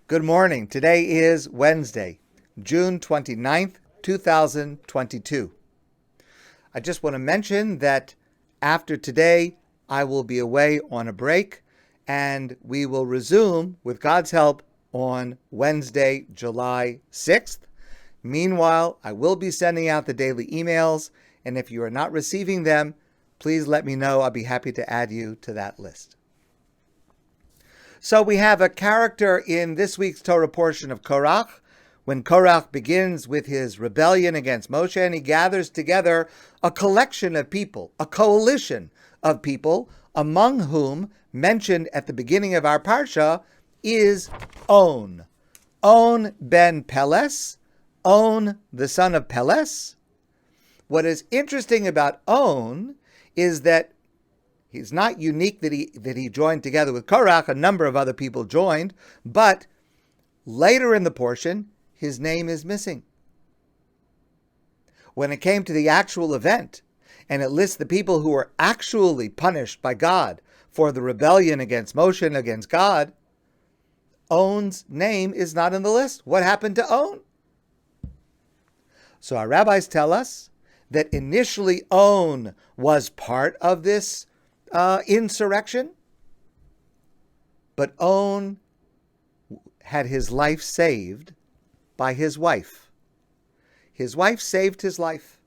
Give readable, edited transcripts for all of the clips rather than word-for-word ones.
Good morning. Today is Wednesday, June 29th, 2022. I just want to mention that after today, I will be away on a break, and we will resume, with God's help, on Wednesday, July 6th. Meanwhile, I will be sending out the daily emails, and if you are not receiving them, please let me know. I'll be happy to add you to that list. So we have a character in this week's Torah portion of Korach, when Korach begins with his rebellion against Moshe, and he gathers together a collection of people, a coalition of people, among whom, mentioned at the beginning of our parsha, is On. On ben Peles, On the son of Peles. What is interesting about On is that he's not unique that he joined together with Korach. A number of other people joined, but later in the portion, his name is missing. When it came to the actual event, and it lists the people who were actually punished by God for the rebellion against Moshe and against God, On's name is not in the list. What happened to On? So our rabbis tell us that initially On was part of this insurrection, but On had his life saved by his wife. His wife saved his life.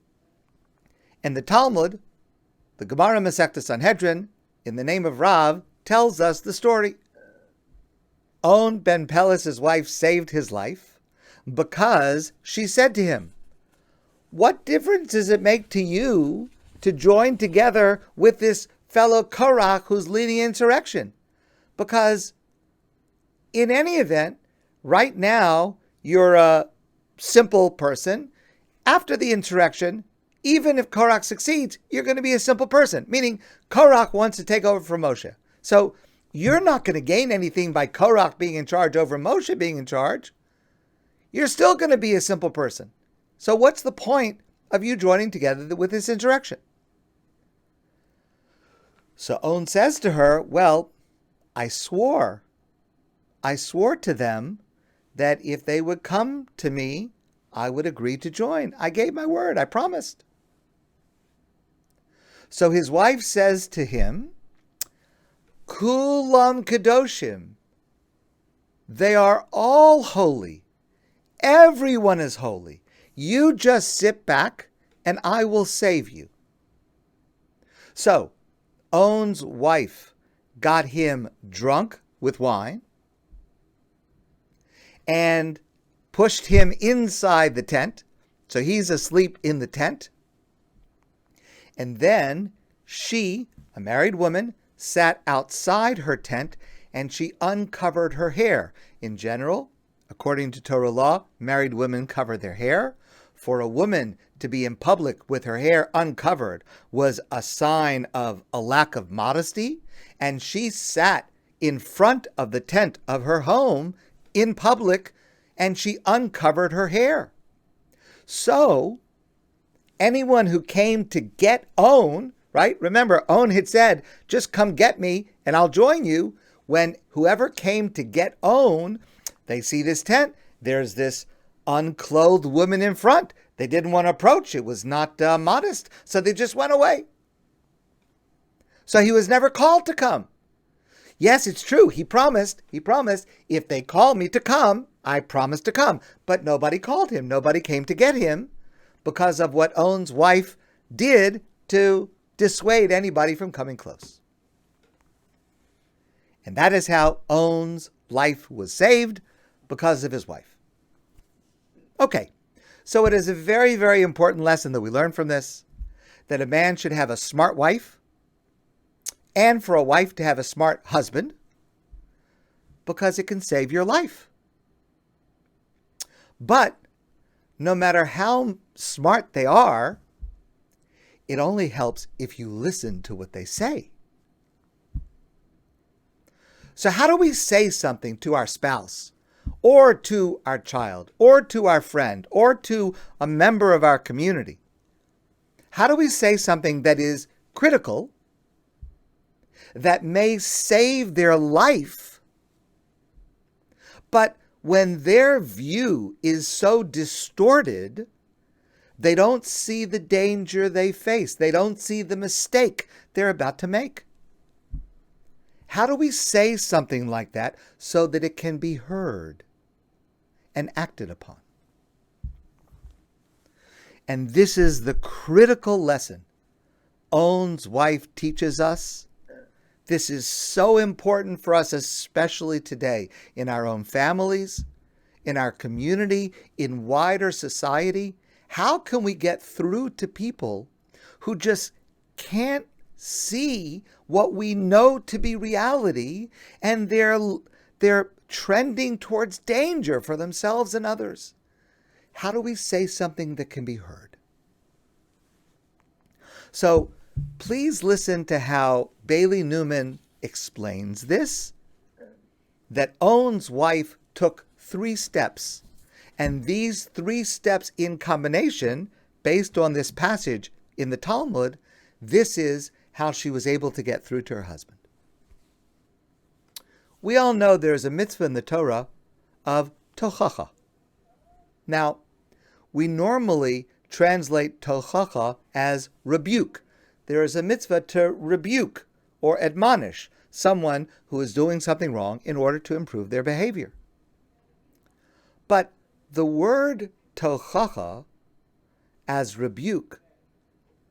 And the Talmud, the Gemara Masechta Sanhedrin, in the name of Rav, tells us the story. On ben Peles' wife saved his life because she said to him, "What difference does it make to you to join together with this fellow Korach who's leading insurrection? Because in any event, right now, you're a simple person. After the insurrection, even if Korach succeeds, you're going to be a simple person." Meaning, Korach wants to take over from Moshe. So you're not going to gain anything by Korach being in charge over Moshe being in charge. You're still going to be a simple person. So what's the point of you joining together with this insurrection? So On says to her, "Well, I swore to them that if they would come to me, I would agree to join. I gave my word, I promised." So his wife says to him, "Kulam Kedoshim, they are all holy. Everyone is holy. You just sit back and I will save you." So On's wife got him drunk with wine and pushed him inside the tent. So he's asleep in the tent. And then she, a married woman, sat outside her tent and she uncovered her hair. In general, according to Torah law, married women cover their hair. For a woman to be in public with her hair uncovered was a sign of a lack of modesty, and she sat in front of the tent of her home in public, and she uncovered her hair. So anyone who came to get On, right? Remember, On had said, "Just come get me and I'll join you." When whoever came to get On, they see this tent, there's this unclothed woman in front. They didn't want to approach. It was not modest, so they just went away. So he was never called to come. Yes, it's true. He promised, if they call me to come, I promise to come. But nobody called him. Nobody came to get him because of what On's wife did to dissuade anybody from coming close. And that is how On's life was saved, because of his wife. Okay, so it is a very, very important lesson that we learn from this, that a man should have a smart wife, and for a wife to have a smart husband, because it can save your life. But no matter how smart they are, it only helps if you listen to what they say. So how do we say something to our spouse, or to our child, or to our friend, or to a member of our community? How do we say something that is critical, that may save their life, but when their view is so distorted, they don't see the danger they face. They don't see the mistake they're about to make. How do we say something like that so that it can be heard and acted upon? And this is the critical lesson Owen's wife teaches us. This is so important for us, especially today, in our own families, in our community, in wider society. How can we get through to people who just can't see what we know to be reality, and they're trending towards danger for themselves and others? How do we say something that can be heard? So please listen to how Baily Newman explains this, that Owen's wife took 3 steps, and these 3 steps in combination, based on this passage in the Talmud, this is how she was able to get through to her husband. We all know there's a mitzvah in the Torah of tochacha. Now, we normally translate tochacha as rebuke. There is a mitzvah to rebuke or admonish someone who is doing something wrong in order to improve their behavior. But the word tochacha as rebuke,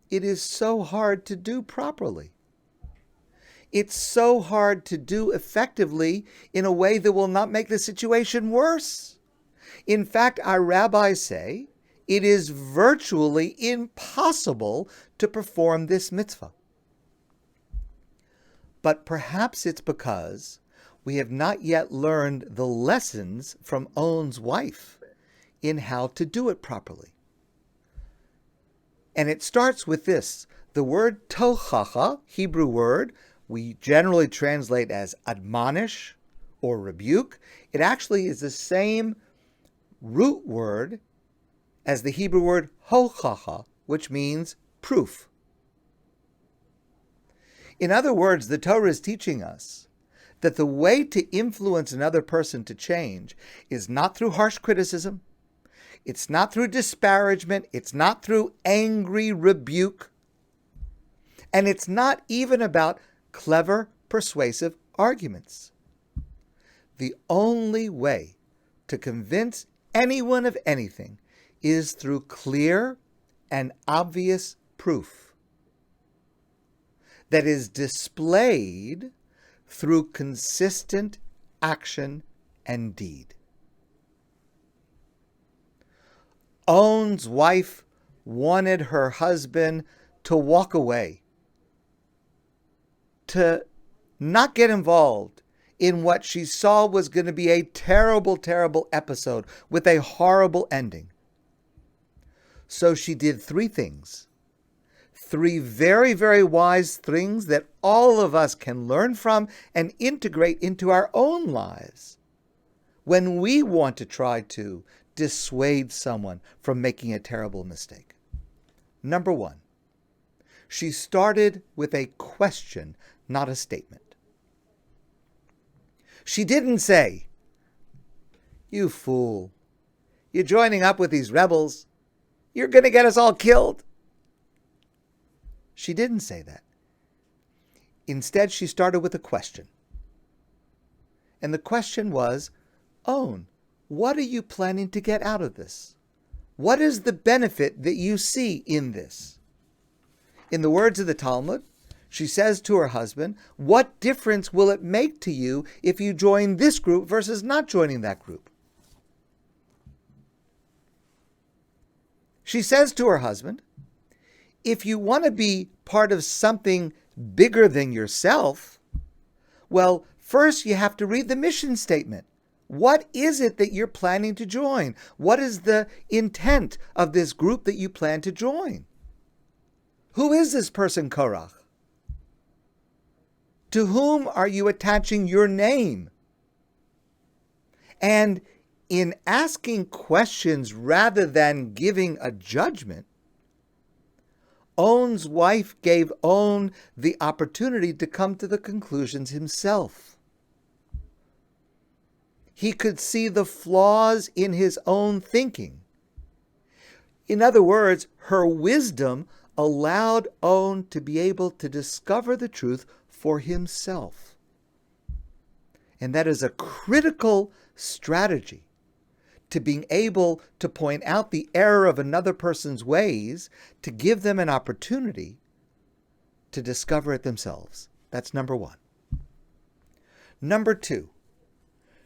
it is so hard to do properly. It's so hard to do effectively in a way that will not make the situation worse. In fact, our rabbis say it is virtually impossible to perform this mitzvah. But perhaps it's because we have not yet learned the lessons from Owen's wife in how to do it properly. And it starts with this. The word tochacha, Hebrew word, we generally translate as admonish or rebuke. It actually is the same root word as the Hebrew word hochacha, which means proof. In other words, the Torah is teaching us that the way to influence another person to change is not through harsh criticism, it's not through disparagement, it's not through angry rebuke, and it's not even about clever, persuasive arguments. The only way to convince anyone of anything is through clear and obvious proof that is displayed through consistent action and deed. Owen's wife wanted her husband to walk away, to not get involved in what she saw was going to be a terrible, terrible episode with a horrible ending. So she did 3 things. 3 very, very wise things that all of us can learn from and integrate into our own lives when we want to try to dissuade someone from making a terrible mistake. Number 1, she started with a question, not a statement. She didn't say, "You fool, you're joining up with these rebels. You're going to get us all killed." She didn't say that. Instead, she started with a question. And the question was, Owen, what are you planning to get out of this? What is the benefit that you see in this? In the words of the Talmud, she says to her husband, what difference will it make to you if you join this group versus not joining that group? She says to her husband, if you want to be part of something bigger than yourself, well, first you have to read the mission statement. What is it that you're planning to join? What is the intent of this group that you plan to join? Who is this person, Korach? To whom are you attaching your name? And in asking questions rather than giving a judgment, Owen's wife gave Owen the opportunity to come to the conclusions himself. He could see the flaws in his own thinking. In other words, her wisdom allowed On to be able to discover the truth for himself. And that is a critical strategy to being able to point out the error of another person's ways, to give them an opportunity to discover it themselves. That's number one. Number two,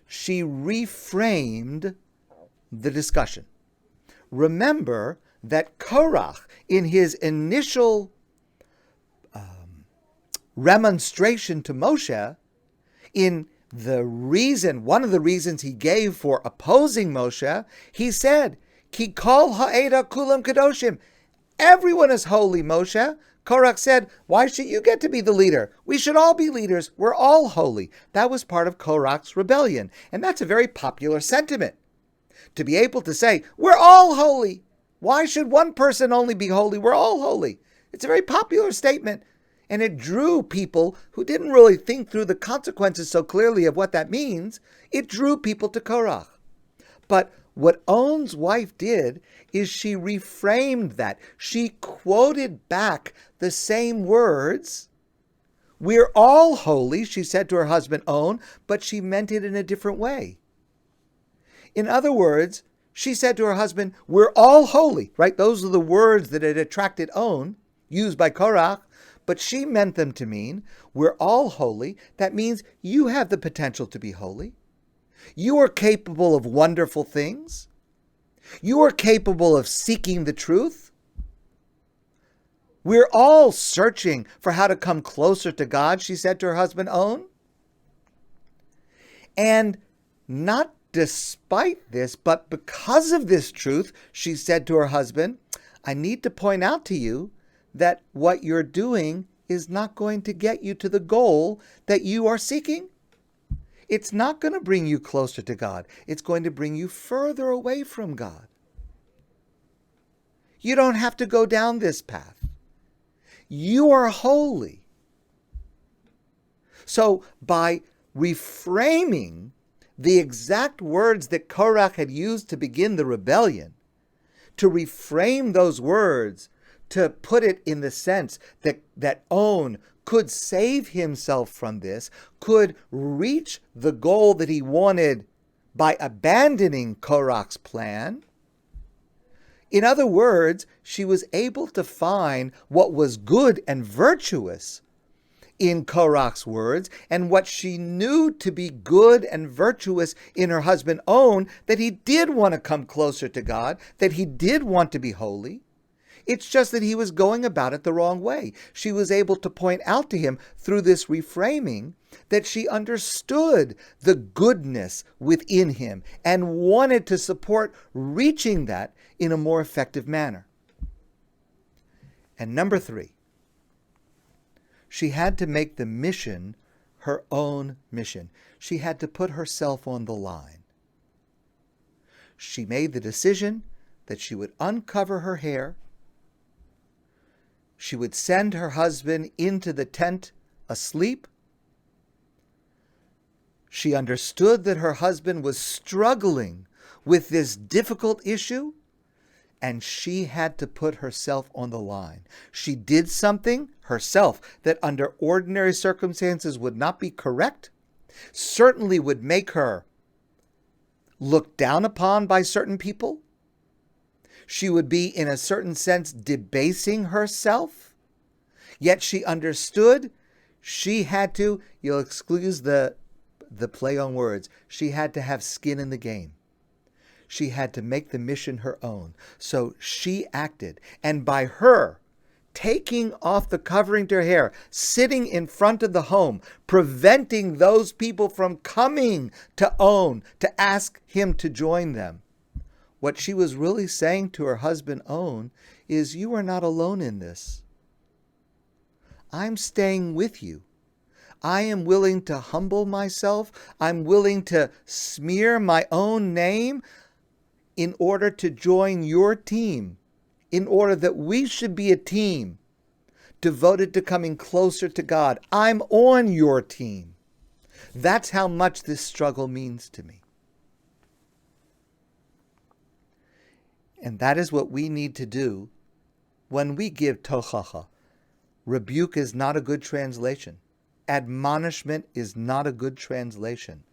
she reframed the discussion. Remember that Korach, in his initial remonstration to Moshe, one of the reasons he gave for opposing Moshe, he said, Ki kol ha'eda kulam kadoshim. Everyone is holy, Moshe. Korach said, why should you get to be the leader? We should all be leaders. We're all holy. That was part of Korach's rebellion. And that's a very popular sentiment. To be able to say, we're all holy. Why should one person only be holy? We're all holy. It's a very popular statement. And it drew people who didn't really think through the consequences so clearly of what that means. It drew people to Korach. But what On's wife did is she reframed that. She quoted back the same words. We're all holy, she said to her husband On, but she meant it in a different way. In other words, she said to her husband, we're all holy, right? Those are the words that had attracted On, used by Korach, but she meant them to mean, we're all holy. That means you have the potential to be holy. You are capable of wonderful things. You are capable of seeking the truth. We're all searching for how to come closer to God, she said to her husband On. And not despite this, but because of this truth, she said to her husband, I need to point out to you that what you're doing is not going to get you to the goal that you are seeking. It's not going to bring you closer to God. It's going to bring you further away from God. You don't have to go down this path. You are holy. So by reframing the exact words that Korach had used to begin the rebellion, to reframe those words, to put it in the sense that On could save himself from this, could reach the goal that he wanted by abandoning Korach's plan. In other words, she was able to find what was good and virtuous in Korach's words, and what she knew to be good and virtuous in her husband On, that he did want to come closer to God, that he did want to be holy. It's just that he was going about it the wrong way. She was able to point out to him through this reframing that she understood the goodness within him and wanted to support reaching that in a more effective manner. And number three, she had to make the mission her own mission. She had to put herself on the line. She made the decision that she would uncover her hair. She would send her husband into the tent asleep. She understood that her husband was struggling with this difficult issue, and she had to put herself on the line. She did something herself that under ordinary circumstances would not be correct, certainly would make her looked down upon by certain people. She would be, in a certain sense, debasing herself. Yet she understood she had to, you'll excuse the play on words, she had to have skin in the game. She had to make the mission her own. So she acted. And by her taking off the covering to her hair, sitting in front of the home, preventing those people from coming to On, to ask him to join them, what she was really saying to her husband On is, you are not alone in this. I'm staying with you. I am willing to humble myself. I'm willing to smear my own name in order to join your team, in order that we should be a team devoted to coming closer to God. I'm on your team. That's how much this struggle means to me. And that is what we need to do when we give tochacha. Rebuke is not a good translation. Admonishment is not a good translation.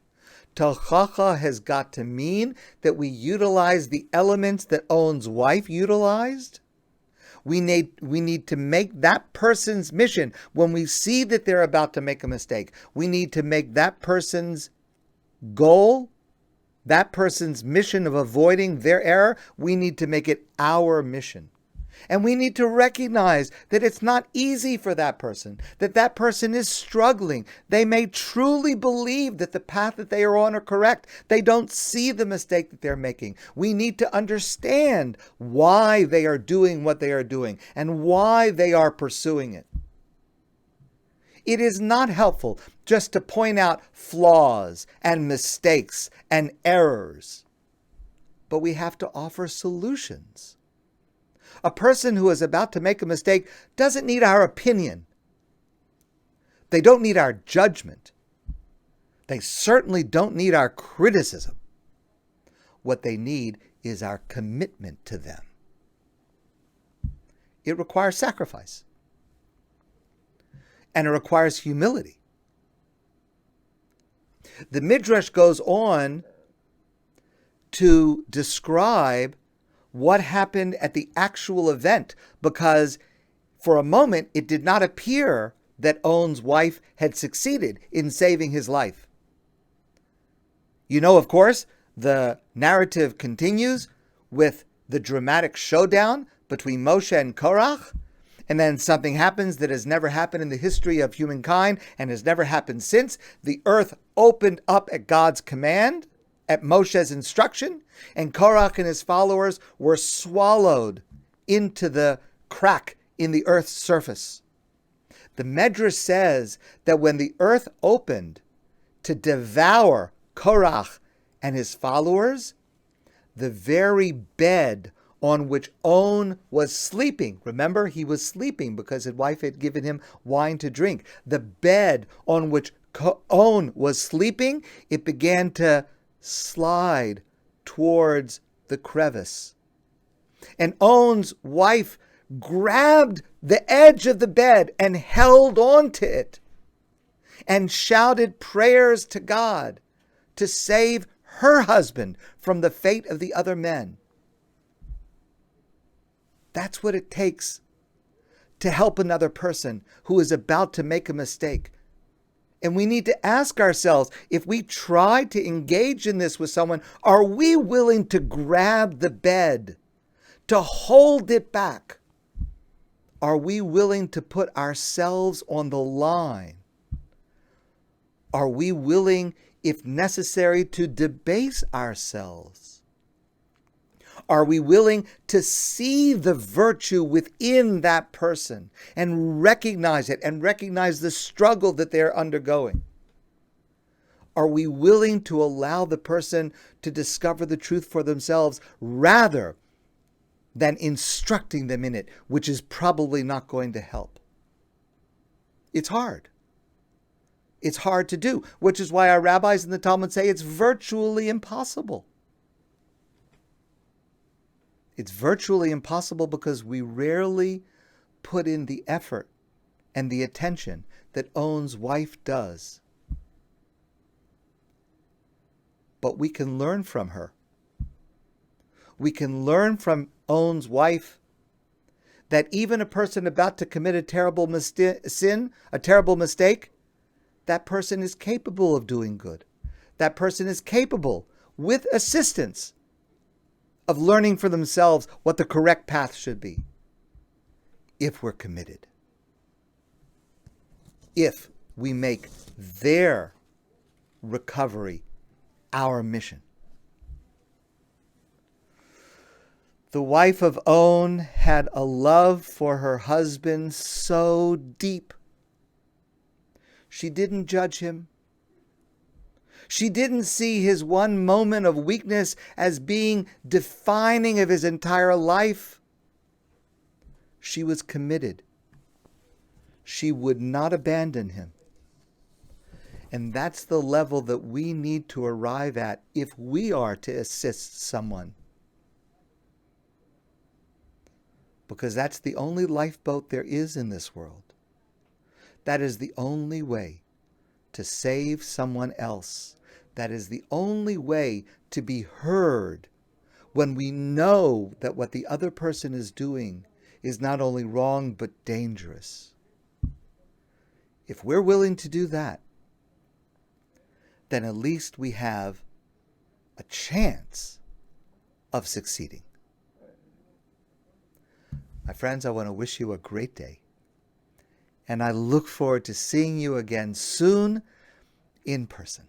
Tochacha has got to mean that we utilize the elements that Owen's wife utilized. We need to make that person's mission, when we see that they're about to make a mistake, we need to make that person's goal, that person's mission of avoiding their error, we need to make it our mission. And we need to recognize that it's not easy for that person, that that person is struggling. They may truly believe that the path that they are on are correct. They don't see the mistake that they're making. We need to understand why they are doing what they are doing and why they are pursuing it. It is not helpful just to point out flaws and mistakes and errors, but we have to offer solutions. A person who is about to make a mistake doesn't need our opinion. They don't need our judgment. They certainly don't need our criticism. What they need is our commitment to them. It requires sacrifice. And it requires humility. The Midrash goes on to describe what happened at the actual event, because for a moment it did not appear that Owen's wife had succeeded in saving his life. You know, of course, the narrative continues with the dramatic showdown between Moshe and Korach, and then something happens that has never happened in the history of humankind and has never happened since. The earth opened up at God's command, at Moshe's instruction, and Korach and his followers were swallowed into the crack in the earth's surface. The Medrash says that when the earth opened to devour Korach and his followers, the very bed on which On was sleeping, remember, he was sleeping because his wife had given him wine to drink. The bed on which On was sleeping, it began to slide towards the crevice. And On's wife grabbed the edge of the bed and held on to it and shouted prayers to God to save her husband from the fate of the other men. That's what it takes to help another person who is about to make a mistake. And we need to ask ourselves, if we try to engage in this with someone, are we willing to grab the bed, to hold it back? Are we willing to put ourselves on the line? Are we willing, if necessary, to debase ourselves? Are we willing to see the virtue within that person and recognize it and recognize the struggle that they're undergoing? Are we willing to allow the person to discover the truth for themselves rather than instructing them in it, which is probably not going to help? It's hard. It's hard to do, which is why our rabbis in the Talmud say it's virtually impossible. It's virtually impossible because we rarely put in the effort and the attention that On's wife does. But we can learn from her. We can learn from On's wife that even a person about to commit a terrible sin, a terrible mistake, that person is capable of doing good. That person is capable, with assistance, of learning for themselves what the correct path should be, if we're committed. If we make their recovery our mission. The wife of On had a love for her husband so deep. She didn't judge him. She didn't see his one moment of weakness as being defining of his entire life. She was committed. She would not abandon him. And that's the level that we need to arrive at if we are to assist someone. because that's the only lifeboat there is in this world. That is the only way to save someone else. That is the only way to be heard when we know that what the other person is doing is not only wrong but dangerous. If we're willing to do that, then at least we have a chance of succeeding. My friends, I want to wish you a great day. And I look forward to seeing you again soon in person.